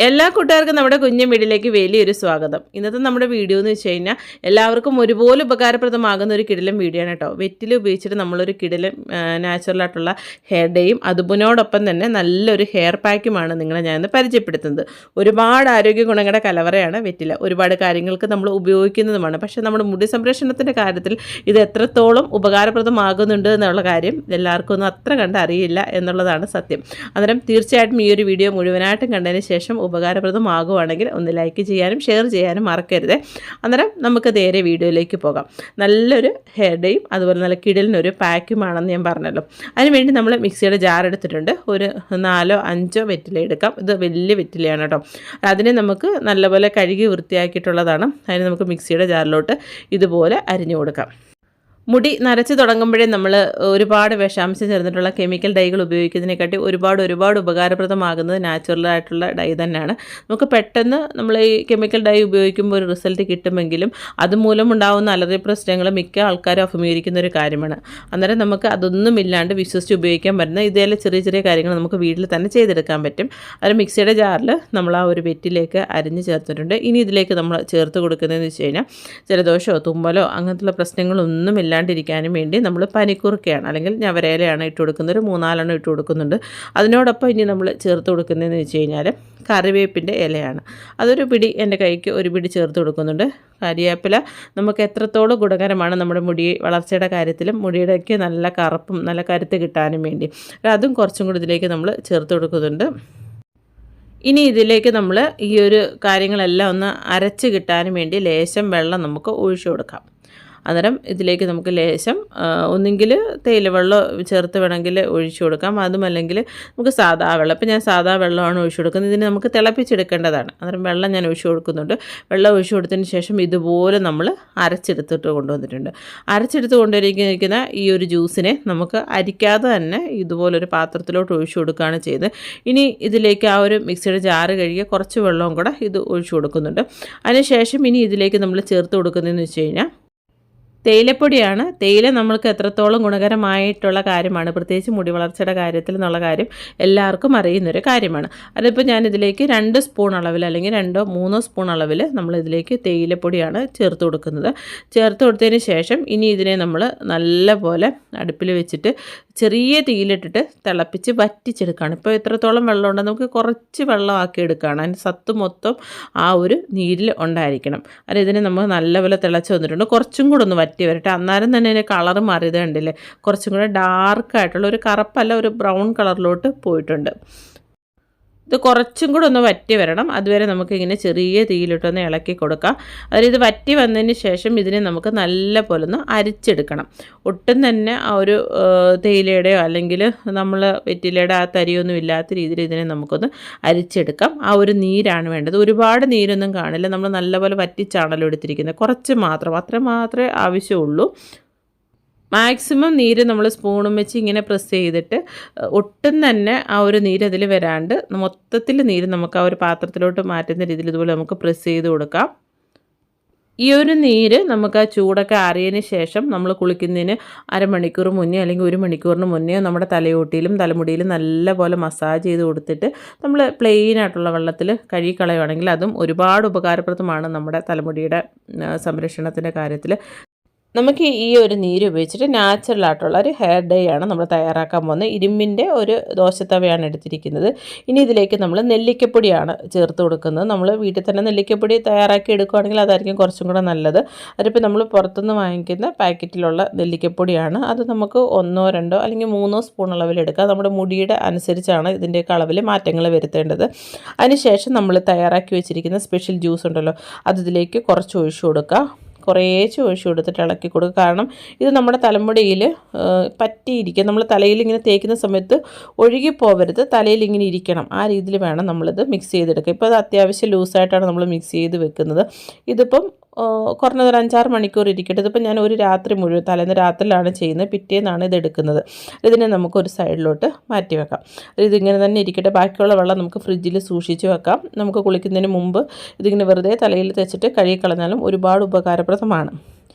എല്ലാ കൂട്ടുകാർക്കും നമ്മുടെ കുഞ്ഞു വീഡിയോയിലേക്ക് വലിയൊരു സ്വാഗതം. ഇന്നത്തെ നമ്മുടെ വീഡിയോ എന്ന് വെച്ച് കഴിഞ്ഞാൽ എല്ലാവർക്കും ഒരുപോലെ ഉപകാരപ്രദമാകുന്ന ഒരു കിടിലൻ വീഡിയോ ആണ് കേട്ടോ. വെറ്റിൽ ഉപയോഗിച്ചിട്ട് നമ്മളൊരു കിടിലൻ നാച്ചുറലായിട്ടുള്ള ഹെയർ ഡേയും അതുപോലോടൊപ്പം തന്നെ നല്ലൊരു ഹെയർ പാക്കുമാണ് നിങ്ങളെ ഞാനിന്ന് പരിചയപ്പെടുത്തുന്നത്. ഒരുപാട് ആരോഗ്യ ഗുണങ്ങളുടെ കലവറയാണ് വെറ്റില. ഒരുപാട് കാര്യങ്ങൾക്ക് നമ്മൾ ഉപയോഗിക്കുന്നതുമാണ്. പക്ഷേ നമ്മുടെ മുടി സംരക്ഷണത്തിൻ്റെ കാര്യത്തിൽ ഇത് എത്രത്തോളം ഉപകാരപ്രദമാകുന്നുണ്ട് എന്നുള്ള കാര്യം എല്ലാവർക്കും ഒന്നും അത്ര കണ്ടറിയില്ല എന്നുള്ളതാണ് സത്യം. അന്നേരം തീർച്ചയായിട്ടും ഈ ഒരു വീഡിയോ മുഴുവനായിട്ടും കണ്ടതിന് ശേഷം ഉപകാരപ്രദമാകുവാണെങ്കിൽ ഒന്ന് ലൈക്ക് ചെയ്യാനും ഷെയർ ചെയ്യാനും മറക്കരുത്. അന്നേരം നമുക്ക് നേരെ വീഡിയോയിലേക്ക് പോകാം. നല്ലൊരു ഹെയർ ഡേയും അതുപോലെ നല്ല കിടലിനൊരു പാക്കുമാണെന്ന് ഞാൻ പറഞ്ഞല്ലോ. അതിനുവേണ്ടി നമ്മൾ മിക്സിയുടെ ജാർ എടുത്തിട്ടുണ്ട്. ഒരു 4-5 വെറ്റില എടുക്കാം. ഇത് വലിയ വെറ്റിലയാണ് കേട്ടോ. അതിനെ നമുക്ക് നല്ലപോലെ കഴുകി വൃത്തിയാക്കിയിട്ടുള്ളതാണ്. അതിന് നമുക്ക് മിക്സിയുടെ ജാറിലോട്ട് ഇതുപോലെ അരിഞ്ഞു കൊടുക്കാം. മുടി നരച്ച് തുടങ്ങുമ്പോഴേ നമ്മൾ ഒരുപാട് വിഷാംശം ചേർന്നിട്ടുള്ള കെമിക്കൽ ഡൈകൾ ഉപയോഗിക്കുന്നതിനെക്കാട്ടി ഒരുപാട് ഉപകാരപ്രദമാകുന്നത് നാച്ചുറലായിട്ടുള്ള ഡൈ തന്നെയാണ്. നമുക്ക് പെട്ടെന്ന് നമ്മൾ ഈ കെമിക്കൽ ഡൈ ഉപയോഗിക്കുമ്പോൾ ഒരു റിസൾട്ട് കിട്ടുമെങ്കിലും അതുമൂലം ഉണ്ടാകുന്ന അലർജി പ്രശ്നങ്ങൾ മിക്ക ആൾക്കാരും അഭിമുഖീകരിക്കുന്ന ഒരു കാര്യമാണ്. അന്നേരം നമുക്ക് അതൊന്നും ഇല്ലാണ്ട് വിശ്വസിച്ച് ഉപയോഗിക്കാൻ പറ്റുന്ന ഇതേലെ ചെറിയ കാര്യങ്ങൾ നമുക്ക് വീട്ടിൽ തന്നെ ചെയ്തെടുക്കാൻ പറ്റും. അത് മിക്സിയുടെ ജാറിൽ നമ്മൾ ആ ഒരു വെറ്റിലേക്ക് അരിഞ്ഞ് ചേർത്തിട്ടുണ്ട്. ഇനി ഇതിലേക്ക് നമ്മൾ ചേർത്ത് കൊടുക്കുന്നതെന്ന് വെച്ച് കഴിഞ്ഞാൽ ജലദോഷമോ തുമ്മലോ അങ്ങനത്തുള്ള പ്രശ്നങ്ങളൊന്നും ഇല്ലാണ്ടിരിക്കാനും വേണ്ടി നമ്മൾ പനിക്കുറുക്കയാണ് അല്ലെങ്കിൽ ഞവരയിലയാണ് ഇട്ട് കൊടുക്കുന്നത്. ഒരു 3-4 ഇട്ട് കൊടുക്കുന്നുണ്ട്. അതിനോടൊപ്പം ഇനി നമ്മൾ ചേർത്ത് കൊടുക്കുന്നതെന്ന് വെച്ച് കഴിഞ്ഞാൽ കറിവേപ്പിൻ്റെ ഇലയാണ്. അതൊരു പിടി എൻ്റെ കൈക്ക് ഒരു പിടി ചേർത്ത് കൊടുക്കുന്നുണ്ട്. കരിവേപ്പില നമുക്ക് എത്രത്തോളം ഗുണകരമാണ് നമ്മുടെ മുടി വളർച്ചയുടെ കാര്യത്തിലും മുടിയുടെയൊക്കെ നല്ല കറുപ്പും നല്ല കരുത്ത് കിട്ടാനും വേണ്ടി. അതും കുറച്ചും കൂടി ഇതിലേക്ക് നമ്മൾ ചേർത്ത് കൊടുക്കുന്നുണ്ട്. ഇനി ഇതിലേക്ക് നമ്മൾ ഈ ഒരു കാര്യങ്ങളെല്ലാം ഒന്ന് അരച്ച് കിട്ടാനും വേണ്ടി ലേശം വെള്ളം നമുക്ക് ഒഴിച്ചു കൊടുക്കാം. അന്നേരം ഇതിലേക്ക് നമുക്ക് ലേശം ഒന്നെങ്കിൽ തേയിലവെള്ളം ചേർത്ത് വേണമെങ്കിൽ ഒഴിച്ചു കൊടുക്കാം. അതുമല്ലെങ്കിൽ നമുക്ക് സാധാ വെള്ളം. ഇപ്പം ഞാൻ സാധാ വെള്ളമാണ് ഒഴിച്ചു കൊടുക്കുന്നത്. ഇതിന് നമുക്ക് തിളപ്പിച്ചെടുക്കേണ്ടതാണ്. അന്നേരം വെള്ളം ഞാൻ ഒഴിച്ചു കൊടുക്കുന്നുണ്ട്. വെള്ളം ഒഴിച്ചു കൊടുത്തതിന് ശേഷം ഇതുപോലെ നമ്മൾ അരച്ചെടുത്തിട്ട് കൊണ്ടുവന്നിട്ടുണ്ട്. അരച്ചെടുത്ത് കൊണ്ടിരിക്കുന്ന ഈ ഒരു ജ്യൂസിനെ നമുക്ക് അരിക്കാതെ തന്നെ ഇതുപോലൊരു പാത്രത്തിലോട്ട് ഒഴിച്ചു കൊടുക്കുകയാണ് ചെയ്തത്. ഇനി ഇതിലേക്ക് ആ ഒരു മിക്സിയുടെ ജാറ് കഴുകിയ കുറച്ച് വെള്ളവും കൂടെ ഇത് ഒഴിച്ചു കൊടുക്കുന്നുണ്ട്. അതിനുശേഷം ഇനി ഇതിലേക്ക് നമ്മൾ ചേർത്ത് കൊടുക്കുന്നതെന്ന് വെച്ച് കഴിഞ്ഞാൽ തേയിലപ്പൊടിയാണ്. തേയില നമ്മൾക്ക് എത്രത്തോളം ഗുണകരമായിട്ടുള്ള കാര്യമാണ്, പ്രത്യേകിച്ച് മുടി വളർച്ചയുടെ കാര്യത്തിൽ എന്നുള്ള കാര്യം എല്ലാവർക്കും അറിയുന്നൊരു കാര്യമാണ്. അതിപ്പോൾ ഞാനിതിലേക്ക് 2 സ്പൂൺ അളവിൽ അല്ലെങ്കിൽ 2-3 സ്പൂൺ അളവിൽ നമ്മളിതിലേക്ക് തേയിലപ്പൊടിയാണ് ചേർത്ത് കൊടുക്കുന്നത്. ചേർത്ത് കൊടുത്തതിന് ശേഷം ഇനി ഇതിനെ നമ്മൾ നല്ലപോലെ അടുപ്പിൽ വെച്ചിട്ട് ചെറിയ തീയിലിട്ടിട്ട് തിളപ്പിച്ച് വറ്റിച്ചെടുക്കുകയാണ്. ഇപ്പോൾ എത്രത്തോളം വെള്ളം നമുക്ക് കുറച്ച് വെള്ളമാക്കി എടുക്കുകയാണ്. അതിന് സത്ത് മൊത്തം ആ ഒരു നീരിൽ ഉണ്ടായിരിക്കണം. അത് ഇതിനെ നമ്മൾ നല്ലപോലെ തിളച്ച് വന്നിട്ടുണ്ട്. കുറച്ചും കൂടെ ഒന്ന് വറ്റി വരട്ടെ. അന്നേരം തന്നെ അതിൻ്റെ കളറ് മാറിയത് കണ്ടില്ലേ, കുറച്ചും കൂടെ ഡാർക്കായിട്ടുള്ള ഒരു കറുപ്പല്ല ഒരു ബ്രൗൺ കളറിലോട്ട് പോയിട്ടുണ്ട്. ഇത് കുറച്ചും കൂടെ ഒന്ന് വറ്റി വരണം. അതുവരെ നമുക്കിങ്ങനെ ചെറിയ തീയിലിട്ടൊന്ന് ഇളക്കി കൊടുക്കാം. അതായത് ഇത് വറ്റി വന്നതിന് ശേഷം ഇതിനെ നമുക്ക് നല്ല പോലെ ഒന്ന് അരിച്ചെടുക്കണം. ഒട്ടും തന്നെ ആ ഒരു തേയിലയുടെയോ അല്ലെങ്കിൽ നമ്മൾ വെറ്റിലയുടെ ആ തരിയൊന്നും ഇല്ലാത്ത രീതിയിൽ ഇതിനെ നമുക്കൊന്ന് അരിച്ചെടുക്കാം. ആ ഒരു നീരാണ് വേണ്ടത്. ഒരുപാട് നീരൊന്നും കാണില്ല. നമ്മൾ നല്ലപോലെ വറ്റിച്ചാണല്ലോ എടുത്തിരിക്കുന്നത്. കുറച്ച് മാത്രം, അത്ര മാത്രമേ ആവശ്യമുള്ളൂ. മാക്സിമം നീര് നമ്മൾ സ്പൂണും വെച്ച് ഇങ്ങനെ പ്രസ് ചെയ്തിട്ട് ഒട്ടും തന്നെ ആ ഒരു നീര് അതിൽ വരാണ്ട് മൊത്തത്തിൽ നീര് നമുക്ക് ആ ഒരു പാത്രത്തിലോട്ട് മാറ്റുന്ന രീതിയിൽ ഇതുപോലെ നമുക്ക് പ്രസ് ചെയ്ത് കൊടുക്കാം. ഈ ഒരു നീര് നമുക്ക് ആ ചൂടൊക്കെ ആറിയതിന് ശേഷം നമ്മൾ കുളിക്കുന്നതിന് അരമണിക്കൂർ മുന്നേ അല്ലെങ്കിൽ 1 മണിക്കൂറിന് മുന്നേ നമ്മുടെ തലയോട്ടിയിലും തലമുടിയിലും നല്ലപോലെ മസാജ് ചെയ്ത് കൊടുത്തിട്ട് നമ്മൾ പ്ലെയിൻ ആയിട്ടുള്ള വെള്ളത്തിൽ കഴുകിക്കളയുവാണെങ്കിൽ അതും ഒരുപാട് ഉപകാരപ്രദമാണ് നമ്മുടെ തലമുടിയുടെ സംരക്ഷണത്തിൻ്റെ കാര്യത്തിൽ. നമുക്ക് ഈ ഒരു നീര് ഉപയോഗിച്ചിട്ട് നാച്ചുറലായിട്ടുള്ള ഒരു ഹെയർ ഡേ ആണ് നമ്മൾ തയ്യാറാക്കാൻ പോകുന്നത്. ഇരുമ്പിൻ്റെ ഒരു ദോശത്തവയാണ് എടുത്തിരിക്കുന്നത്. ഇനി ഇതിലേക്ക് നമ്മൾ നെല്ലിക്കപ്പൊടിയാണ് ചേർത്ത് കൊടുക്കുന്നത്. നമ്മൾ വീട്ടിൽ തന്നെ നെല്ലിക്കപ്പൊടി തയ്യാറാക്കി എടുക്കുകയാണെങ്കിൽ അതായിരിക്കും കുറച്ചും കൂടെ നല്ലത്. അതിപ്പോൾ നമ്മൾ പുറത്തുനിന്ന് വാങ്ങിക്കുന്ന പാക്കറ്റിലുള്ള നെല്ലിക്കപ്പൊടിയാണ്. അത് നമുക്ക് 1-2 അല്ലെങ്കിൽ 3 സ്പൂൺ അളവിലെടുക്കാം. നമ്മുടെ മുടിയുടെ അനുസരിച്ചാണ് ഇതിൻ്റെയൊക്കെ അളവിൽ മാറ്റങ്ങൾ വരുത്തേണ്ടത്. അതിനുശേഷം നമ്മൾ തയ്യാറാക്കി വെച്ചിരിക്കുന്ന സ്പെഷ്യൽ ജ്യൂസ് ഉണ്ടല്ലോ, അത് ഇതിലേക്ക് കുറച്ച് ഒഴിച്ചു കൊടുക്കുക. കുറേശ്ശെ ഒഴിച്ചു കൊടുത്തിട്ട് ഇളക്കി കൊടുക്കുക. കാരണം ഇത് നമ്മുടെ തലമുടിയിൽ പറ്റിയിരിക്കുക. നമ്മൾ തലയിൽ ഇങ്ങനെ തേക്കുന്ന സമയത്ത് ഒഴുകിപ്പോവരുത്, തലയിൽ ഇങ്ങനെ ഇരിക്കണം. ആ രീതിയിൽ വേണം നമ്മളിത് മിക്സ് ചെയ്തെടുക്കുക. ഇപ്പോൾ അത് അത്യാവശ്യം ലൂസായിട്ടാണ് നമ്മൾ മിക്സ് ചെയ്ത് വെക്കുന്നത്. ഇതിപ്പം കുറഞ്ഞത് ഒരു 5-6 മണിക്കൂർ ഇരിക്കട്ടെ. ഇതിപ്പോൾ ഞാൻ ഒരു രാത്രി മുഴുവൻ തലേന്ന് രാത്രിയിലാണ് ചെയ്യുന്നത്. പിറ്റേന്നാണ് ഇത് എടുക്കുന്നത്. ഇതിനെ നമുക്കൊരു സൈഡിലോട്ട് മാറ്റി വെക്കാം. ഇതിങ്ങനെ തന്നെ ഇരിക്കട്ടെ. ബാക്കിയുള്ള വെള്ളം നമുക്ക് ഫ്രിഡ്ജിൽ സൂക്ഷിച്ച് വെക്കാം. നമുക്ക് കുളിക്കുന്നതിന് മുമ്പ് ഇതിങ്ങനെ വെറുതെ തലയിൽ തേച്ചിട്ട് കഴുകിക്കളഞ്ഞാലും ഒരുപാട് ഉപകാരപ്രദമാണ്.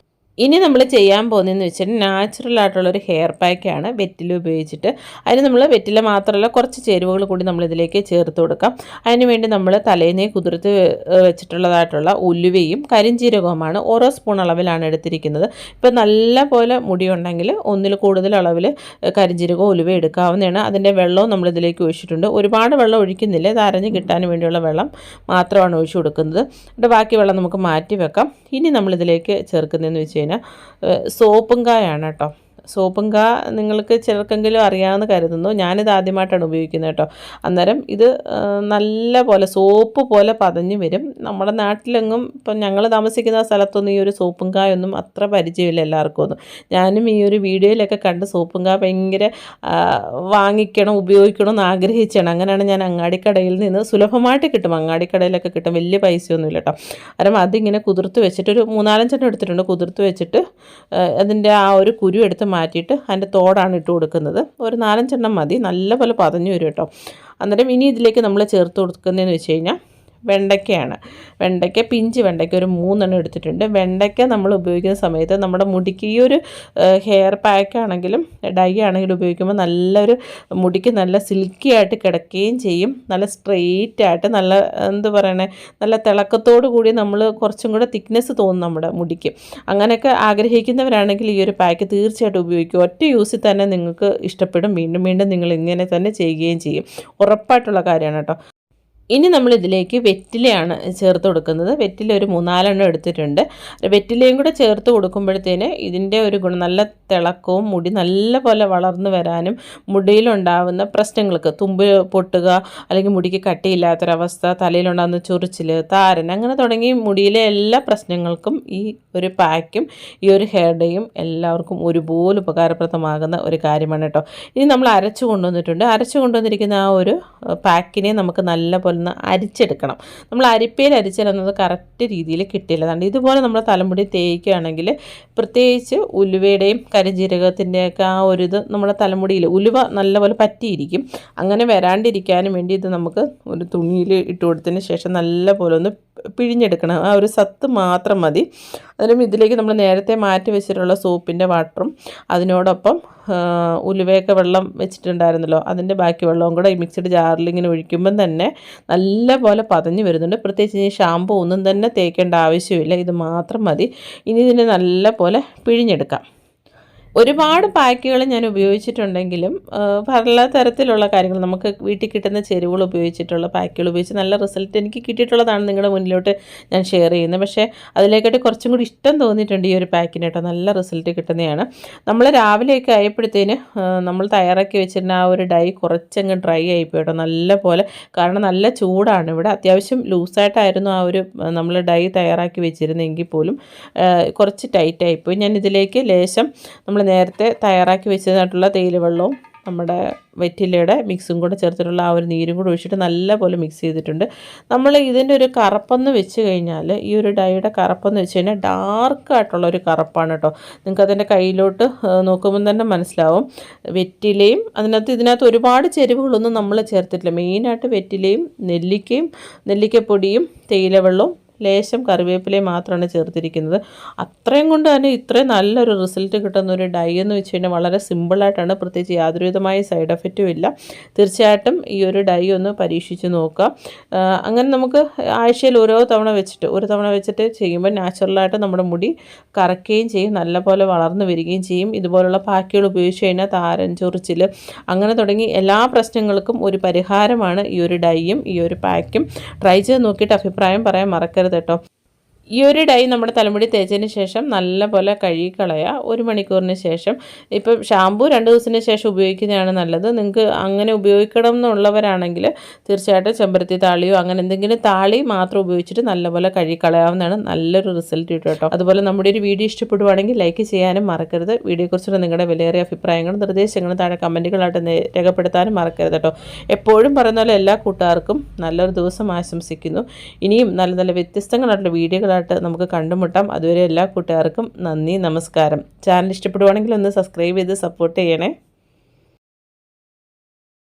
ഇനി നമ്മൾ ചെയ്യാൻ പോകുന്നതെന്ന് വെച്ചാൽ നാച്ചുറൽ ആയിട്ടുള്ളൊരു ഹെയർ പാക്കാണ് വെറ്റില ഉപയോഗിച്ചിട്ട്. അതിന് നമ്മൾ വെറ്റില മാത്രമല്ല കുറച്ച് ചേരുവകൾ കൂടി നമ്മളിതിലേക്ക് ചേർത്ത് കൊടുക്കാം. അതിന് വേണ്ടി നമ്മൾ തലേന്നേ കുതിർത്ത് വെച്ചിട്ടുള്ളതായിട്ടുള്ള ഉലുവയും കരിഞ്ജീരകവുമാണ് ഓരോ സ്പൂൺ അളവിലാണ് എടുത്തിരിക്കുന്നത്. ഇപ്പോൾ നല്ല പോലെ മുടിയുണ്ടെങ്കിൽ ഒന്നിൽ കൂടുതൽ അളവിൽ കരിഞ്ജീരകവും ഉലുവ എടുക്കാവുന്നതാണ്. അതിൻ്റെ വെള്ളവും നമ്മളിതിലേക്ക് ഒഴിച്ചിട്ടുണ്ട്. ഒരുപാട് വെള്ളം ഒഴിക്കുന്നില്ല, ഇത് അരഞ്ഞ് കിട്ടാൻ വേണ്ടിയുള്ള വെള്ളം മാത്രമാണ് ഒഴിച്ചു കൊടുക്കുന്നത്. എന്നിട്ട് ബാക്കി വെള്ളം നമുക്ക് മാറ്റി വെക്കാം. ഇനി നമ്മളിതിലേക്ക് ചേർക്കുന്നതെന്ന് വെച്ച് കഴിഞ്ഞാൽ സോപ്പും കായാണ് കേട്ടോ. സോപ്പും കാ നിങ്ങൾക്ക് ചിലർക്കെങ്കിലും അറിയാമെന്ന് കരുതുന്നു. ഞാനിത് ആദ്യമായിട്ടാണ് ഉപയോഗിക്കുന്നത് കേട്ടോ. അന്നേരം ഇത് നല്ല പോലെ സോപ്പ് പോലെ പതഞ്ഞ് വരും. നമ്മുടെ നാട്ടിലെങ്ങും ഇപ്പം ഞങ്ങൾ താമസിക്കുന്ന സ്ഥലത്തൊന്നും ഈ ഒരു സോപ്പും കായൊന്നും അത്ര പരിചയമില്ല എല്ലാവർക്കും ഒന്നും. ഞാനും ഈ ഒരു വീഡിയോയിലൊക്കെ കണ്ട് സോപ്പും കാ ഭയങ്കര വാങ്ങിക്കണം ഉപയോഗിക്കണം എന്ന് ആഗ്രഹിച്ചാണ്. അങ്ങനെയാണ് ഞാൻ അങ്ങാടിക്കടയിൽ നിന്ന് സുലഭമായിട്ട് കിട്ടും, അങ്ങാടിക്കടയിലൊക്കെ കിട്ടും, വലിയ പൈസയൊന്നുമില്ല കേട്ടോ. കാരണം അതിങ്ങനെ കുതിർത്ത് വെച്ചിട്ട് ഒരു 3-4 എടുത്തിട്ടുണ്ട്. കുതിർത്ത് വെച്ചിട്ട് അതിൻ്റെ ആ ഒരു കുരു എടുത്ത് മാറ്റിയിട്ട് അതിൻ്റെ തോടാണ് ഇട്ട് കൊടുക്കുന്നത്. ഒരു 4-5 മതി, നല്ലപോലെ പതഞ്ഞു വരും കേട്ടോ. അന്നേരം ഇനി ഇതിലേക്ക് നമ്മൾ ചേർത്ത് കൊടുക്കുന്നതെന്ന് വെച്ച് കഴിഞ്ഞാൽ വെണ്ടയ്ക്കയാണ്. വെണ്ടയ്ക്ക, പിഞ്ച് വെണ്ടയ്ക്ക ഒരു 3 എടുത്തിട്ടുണ്ട്. വെണ്ടയ്ക്ക നമ്മൾ ഉപയോഗിക്കുന്ന സമയത്ത് നമ്മുടെ മുടിക്ക് ഈ ഒരു ഹെയർ പാക്ക് ആണെങ്കിലും ഡൈ ആണെങ്കിലും ഉപയോഗിക്കുമ്പോൾ നല്ലൊരു മുടിക്ക് നല്ല സിൽക്കി ആയിട്ട് കിടക്കുകയും ചെയ്യും. നല്ല സ്ട്രെയിറ്റ് ആയിട്ട് നല്ല എന്ത് പറയണേ, നല്ല തിളക്കത്തോടു കൂടി നമ്മൾ കുറച്ചും കൂടെ തിക്നെസ് തോന്നും നമ്മുടെ മുടിക്ക്. അങ്ങനെയൊക്കെ ആഗ്രഹിക്കുന്നവരാണെങ്കിൽ ഈ ഒരു പാക്ക് തീർച്ചയായിട്ടും ഉപയോഗിക്കും. ഒറ്റ യൂസിൽ തന്നെ നിങ്ങൾക്ക് ഇഷ്ടപ്പെടും. വീണ്ടും വീണ്ടും നിങ്ങൾ ഇങ്ങനെ തന്നെ ചെയ്യുകയും ചെയ്യും. ഉറപ്പായിട്ടുള്ള കാര്യമാണ് കേട്ടോ. ഇനി നമ്മളിതിലേക്ക് വെറ്റിലയാണ് ചേർത്ത് കൊടുക്കുന്നത്. വെറ്റില ഒരു 3-4 എടുത്തിട്ടുണ്ട്. വെറ്റിലയും കൂടെ ചേർത്ത് കൊടുക്കുമ്പോഴത്തേന് ഇതിൻ്റെ ഒരു ഗുണം നല്ല തിളക്കവും മുടി നല്ല പോലെ വളർന്നു വരാനും മുടിയിലുണ്ടാകുന്ന പ്രശ്നങ്ങൾക്ക്, തുമ്പ് പൊട്ടുക അല്ലെങ്കിൽ മുടിക്ക് കട്ടിയില്ലാത്തൊരവസ്ഥ, തലയിലുണ്ടാകുന്ന ചൊറിച്ചിൽ, താരൻ, അങ്ങനെ തുടങ്ങി മുടിയിലെ എല്ലാ പ്രശ്നങ്ങൾക്കും ഈ ഒരു പാക്കും ഈ ഒരു ഹെയർ ഡേയും എല്ലാവർക്കും ഒരുപോലെ ഉപകാരപ്രദമാകുന്ന ഒരു കാര്യമാണ് കേട്ടോ. ഇനി നമ്മൾ അരച്ചു കൊണ്ടുവന്നിരിക്കുന്ന ആ ഒരു പാക്കിനെ നമുക്ക് നല്ല പോലെ അരിച്ചെടുക്കണം. നമ്മൾ അരിപ്പയിൽ അരിച്ചെടുക്കുന്നത് കറക്റ്റ് രീതിയിൽ കിട്ടില്ല. അതുകൊണ്ട് ഇതുപോലെ നമ്മൾ തലമുടി തേയ്ക്കുകയാണെങ്കിൽ പ്രത്യേകിച്ച് ഉലുവയുടെയും കരിഞ്ജീരകത്തിൻ്റെയൊക്കെ ആ ഒരു ഇത് നമ്മുടെ തലമുടിയിൽ ഉലുവ നല്ലപോലെ പറ്റിയിരിക്കും. അങ്ങനെ വരാണ്ടിരിക്കാനും വേണ്ടി ഇത് നമുക്ക് ഒരു തുണിയിൽ ഇട്ട് കൊടുത്തതിന് ശേഷം നല്ലപോലെ ഒന്ന് പിഴിഞ്ഞെടുക്കണം. ആ ഒരു സത്ത് മാത്രം മതി. അതിനും ഇതിലേക്ക് നമ്മൾ നേരത്തെ മാറ്റി വെച്ചിട്ടുള്ള സോപ്പിൻ്റെ വാട്ടറും അതിനോടൊപ്പം ഉലുവയൊക്കെ വെള്ളം വെച്ചിട്ടുണ്ടായിരുന്നല്ലോ, അതിൻ്റെ ബാക്കി വെള്ളവും കൂടെ ഈ മിക്സിഡ് ജാറിൽ ഇങ്ങനെ ഒഴിക്കുമ്പം തന്നെ നല്ല പോലെ പതഞ്ഞ് വരുന്നുണ്ട്. പ്രത്യേകിച്ച് ഈ ഷാമ്പൂ ഒന്നും തന്നെ തേക്കേണ്ട ആവശ്യമില്ല, ഇത് മാത്രം മതി. ഇനി ഇതിനെ നല്ല പോലെ പിഴിഞ്ഞെടുക്കാം. ഒരുപാട് പാക്കുകൾ ഞാൻ ഉപയോഗിച്ചിട്ടുണ്ടെങ്കിലും പല തരത്തിലുള്ള കാര്യങ്ങൾ നമുക്ക് വീട്ടിൽ കിട്ടുന്ന ചേരുവകൾ ഉപയോഗിച്ചിട്ടുള്ള പാക്കുകൾ ഉപയോഗിച്ച് നല്ല റിസൾട്ട് എനിക്ക് കിട്ടിയിട്ടുള്ളതാണ് നിങ്ങളുടെ മുന്നിലോട്ട് ഞാൻ ഷെയർ ചെയ്യുന്നത്. പക്ഷേ അതിലേക്കായിട്ട് കുറച്ചും കൂടി ഇഷ്ടം തോന്നിയിട്ടുണ്ട് ഈ ഒരു പാക്കിന് കേട്ടോ. നല്ല റിസൾട്ട് കിട്ടുന്നതാണ്. നമ്മൾ രാവിലെയൊക്കെ ആയപ്പോഴത്തേന് നമ്മൾ തയ്യാറാക്കി വെച്ചിരുന്ന ആ ഒരു ഡൈ കുറച്ചങ്ങ് ഡ്രൈ ആയിപ്പോയി കേട്ടോ, നല്ല പോലെ. കാരണം നല്ല ചൂടാണ് ഇവിടെ. അത്യാവശ്യം ലൂസായിട്ടായിരുന്നു ആ ഒരു നമ്മൾ ഡൈ തയ്യാറാക്കി വെച്ചിരുന്നെങ്കിൽ പോലും കുറച്ച് ടൈറ്റായിപ്പോയി. ഞാൻ ഇതിലേക്ക് ലേശം നമ്മൾ നേരത്തെ തയ്യാറാക്കി വെച്ചതായിട്ടുള്ള തേയില വെള്ളവും നമ്മുടെ വെറ്റിലയുടെ മിക്സും കൂടെ ചേർത്തിട്ടുള്ള ആ ഒരു നീരും കൂടെ ഒഴിച്ചിട്ട് നല്ലപോലെ മിക്സ് ചെയ്തിട്ടുണ്ട്. നമ്മൾ ഇതിൻ്റെ ഒരു കറുപ്പെന്ന് വെച്ച് കഴിഞ്ഞാൽ, ഈ ഒരു ഡൈയുടെ കറുപ്പെന്ന് വെച്ച് കഴിഞ്ഞാൽ ഡാർക്കായിട്ടുള്ളൊരു കറുപ്പാണ് കേട്ടോ. നിങ്ങൾക്ക് അതിൻ്റെ കയ്യിലോട്ട് നോക്കുമ്പോൾ തന്നെ മനസ്സിലാവും. വെറ്റിലയും ഇതിനകത്ത് ഒരുപാട് ചേരുവകളൊന്നും നമ്മൾ ചേർത്തിട്ടില്ല. മെയിനായിട്ട് വെറ്റിലയും നെല്ലിക്കപ്പൊടിയും തേയില വെള്ളവും ലേശം കറിവേപ്പിലയും മാത്രമാണ് ചേർത്തിരിക്കുന്നത്. അത്രയും കൊണ്ട് തന്നെ ഇത്രയും നല്ലൊരു റിസൾട്ട് കിട്ടുന്ന ഒരു ഡൈ എന്ന് വെച്ച് കഴിഞ്ഞാൽ വളരെ സിമ്പിളായിട്ടാണ്. പ്രത്യേകിച്ച് യാതൊരുവിധമായ സൈഡ് എഫക്റ്റും ഇല്ല. തീർച്ചയായിട്ടും ഈ ഒരു ഡൈ ഒന്ന് പരീക്ഷിച്ച് നോക്കുക. അങ്ങനെ നമുക്ക് ആഴ്ചയിൽ ഒരു തവണ വെച്ചിട്ട് ചെയ്യുമ്പോൾ നാച്ചുറലായിട്ട് നമ്മുടെ മുടി കറക്കുകയും ചെയ്യും, നല്ലപോലെ വളർന്നു വരികയും ചെയ്യും. ഇതുപോലുള്ള പാക്കുകൾ ഉപയോഗിച്ച് കഴിഞ്ഞാൽ താരൻ, ചൊറിച്ചിൽ, അങ്ങനെ തുടങ്ങി എല്ലാ പ്രശ്നങ്ങൾക്കും ഒരു പരിഹാരമാണ് ഈ ഒരു ഡൈയും ഈ ഒരു പാക്കും. ട്രൈ ചെയ്ത് നോക്കിയിട്ട് അഭിപ്രായം പറയാൻ മറക്കരുത് കേട്ടോ. ഈ ഒരു ഡൈ നമ്മുടെ തലമുടി തേച്ചതിന് ശേഷം നല്ലപോലെ കഴുകിക്കളയുക. 1 മണിക്കൂറിന് ശേഷം. ഇപ്പം ഷാമ്പൂ 2 ദിവസത്തിന് ശേഷം ഉപയോഗിക്കുന്നതാണ് നല്ലത്. നിങ്ങൾക്ക് അങ്ങനെ ഉപയോഗിക്കണം എന്നുള്ളവരാണെങ്കിൽ തീർച്ചയായിട്ടും ചെമ്പരത്തി താളിയോ അങ്ങനെ എന്തെങ്കിലും താളി മാത്രം ഉപയോഗിച്ചിട്ട് നല്ലപോലെ കഴുകിക്കളയാവുന്നതാണ്. നല്ലൊരു റിസൾട്ട് കിട്ടും കേട്ടോ. അതുപോലെ നമ്മുടെ ഒരു വീഡിയോ ഇഷ്ടപ്പെടുവാണെങ്കിൽ ലൈക്ക് ചെയ്യാനും മറക്കരുത്. വീഡിയോയെക്കുറിച്ചുള്ള നിങ്ങളുടെ വിലയേറിയ അഭിപ്രായങ്ങളും നിർദ്ദേശങ്ങളും താഴെ കമൻറ്റുകളായിട്ട് രേഖപ്പെടുത്താനും മറക്കരുത് കേട്ടോ. എപ്പോഴും പറയുന്ന പോലെ എല്ലാ കൂട്ടുകാർക്കും നല്ലൊരു ദിവസം ആശംസിക്കുന്നു. ഇനിയും നല്ല നല്ല വ്യത്യസ്തങ്ങളായിട്ടുള്ള വീഡിയോകൾ നമുക്ക് കണ്ടുമുട്ടാം. അതുവരെ എല്ലാ കൂട്ടുകാർക്കും നന്ദി, നമസ്കാരം. ചാനൽ ഇഷ്ടപ്പെടുവാണെങ്കിൽ ഒന്ന് സബ്സ്ക്രൈബ് ചെയ്ത് സപ്പോർട്ട് ചെയ്യണേ.